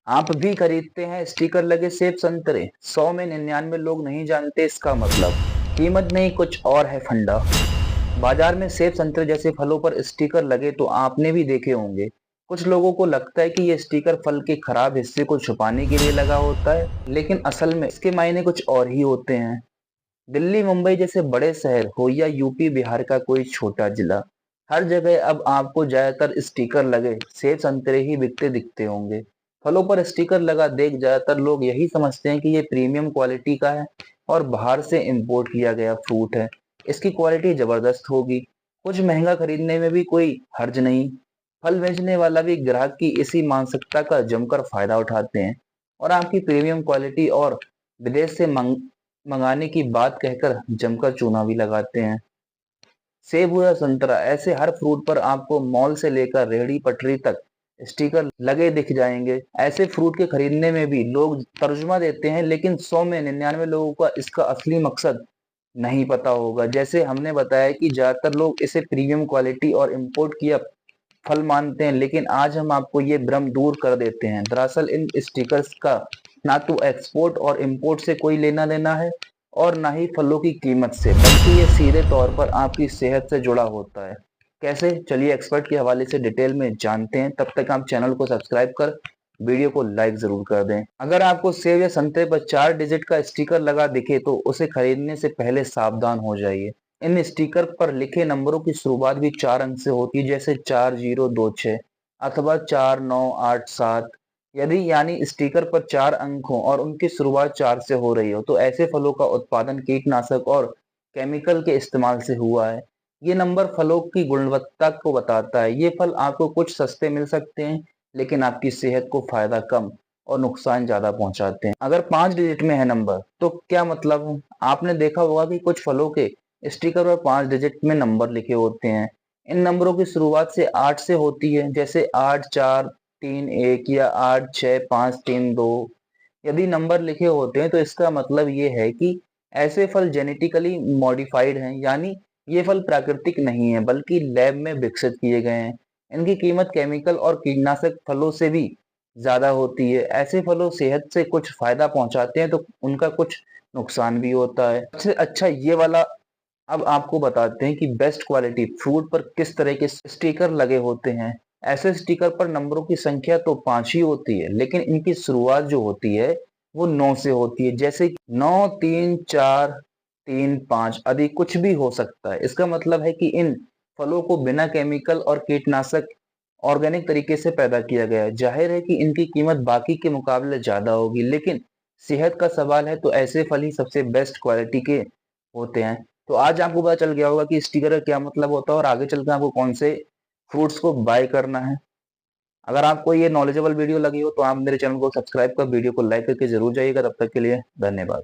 आप भी खरीदते हैं स्टिकर लगे सेब संतरे, 100 में 99 लोग नहीं जानते इसका मतलब। कीमत नहीं, कुछ और है फंडा। बाजार में सेब संतरे जैसे फलों पर स्टिकर लगे तो आपने भी देखे होंगे। कुछ लोगों को लगता है कि ये स्टिकर फल के खराब हिस्से को छुपाने के लिए लगा होता है, लेकिन असल में इसके मायने कुछ और ही होते हैं। दिल्ली मुंबई जैसे बड़े शहर हो या यूपी बिहार का कोई छोटा जिला, हर जगह अब आपको ज्यादातर स्टिकर लगे सेब संतरे ही बिकते दिखते होंगे। फलों पर स्टिकर लगा देख ज्यादातर लोग यही समझते हैं कि ये प्रीमियम क्वालिटी का है और बाहर से इंपोर्ट किया गया फ्रूट है, इसकी क्वालिटी जबरदस्त होगी, कुछ महंगा खरीदने में भी कोई हर्ज नहीं। फल बेचने वाला भी ग्राहक की इसी मानसिकता का जमकर फायदा उठाते हैं और आपकी प्रीमियम क्वालिटी और विदेश से मंगाने की बात कहकर जमकर चूना भी लगाते हैं। सेब हुआ संतरा, ऐसे हर फ्रूट पर आपको मॉल से लेकर रेहड़ी पटरी तक स्टिकर लगे दिख जाएंगे। ऐसे फ्रूट के खरीदने में भी लोग तर्जुमा देते हैं, लेकिन 100 में 99 लोगों का इसका असली मकसद नहीं पता होगा। जैसे हमने बताया कि ज्यादातर लोग इसे प्रीमियम क्वालिटी और इम्पोर्ट किया फल मानते हैं, लेकिन आज हम आपको ये भ्रम दूर कर देते हैं। दरअसल इन स्टिकर्स का ना तो एक्सपोर्ट और इंपोर्ट से कोई लेना देना है और ना ही फलों की कीमत से, बल्कि ये सीधे तौर पर आपकी सेहत से जुड़ा होता है। कैसे? चलिए एक्सपर्ट के हवाले से डिटेल में जानते हैं। तब तक आप चैनल को सब्सक्राइब कर वीडियो को लाइक जरूर कर दें। अगर आपको सेब या संतरे पर 4 डिजिट का स्टिकर लगा दिखे तो उसे खरीदने से पहले सावधान हो जाइए। इन स्टिकर पर लिखे नंबरों की शुरुआत भी 4 अंक से होती है, जैसे 4026 अथवा 4987। यदि यानी स्टिकर पर 4 अंक हो और उनकी शुरुआत 4 से हो रही हो तो ऐसे फलों का उत्पादन कीटनाशक और केमिकल के इस्तेमाल से हुआ है। ये नंबर फलों की गुणवत्ता को बताता है। ये फल आपको कुछ सस्ते मिल सकते हैं, लेकिन आपकी सेहत को फायदा कम और नुकसान ज्यादा पहुंचाते हैं। अगर 5 डिजिट में है नंबर तो क्या मतलब? आपने देखा होगा कि कुछ फलों के स्टिकर पर 5 डिजिट में नंबर लिखे होते हैं। इन नंबरों की शुरुआत से 8 से होती है, जैसे 8431 या 8653 2। यदि नंबर लिखे होते हैं तो इसका मतलब ये है कि ऐसे फल जेनेटिकली मॉडिफाइड हैं, यानी ये फल प्राकृतिक नहीं है बल्कि लैब में विकसित किए गए हैं। इनकी कीमत केमिकल और कीटनाशक फलों से भी ज्यादा होती है। ऐसे फलों सेहत से कुछ फायदा पहुंचाते हैं तो उनका कुछ नुकसान भी होता है। सबसे अच्छा ये वाला अब आपको बताते हैं कि बेस्ट क्वालिटी फ्रूट पर किस तरह के स्टिकर लगे होते हैं। ऐसे स्टिकर पर नंबरों की संख्या तो 5 ही होती है, लेकिन इनकी शुरुआत जो होती है वो 9 से होती है, जैसे 934335 आदि कुछ भी हो सकता है। इसका मतलब है कि इन फलों को बिना केमिकल और कीटनाशक ऑर्गेनिक तरीके से पैदा किया गया है। जाहिर है कि इनकी कीमत बाकी के मुकाबले ज्यादा होगी, लेकिन सेहत का सवाल है तो ऐसे फल ही सबसे बेस्ट क्वालिटी के होते हैं। तो आज आपको पता चल गया होगा कि स्टिकर का क्या मतलब होता है और आगे चलकर आपको कौन से फ्रूट्स को बाय करना है। अगर आपको ये नॉलेजेबल वीडियो लगी हो तो आप मेरे चैनल को सब्सक्राइब कर वीडियो को लाइक करके जरूर जाइएगा। तब तक के लिए धन्यवाद।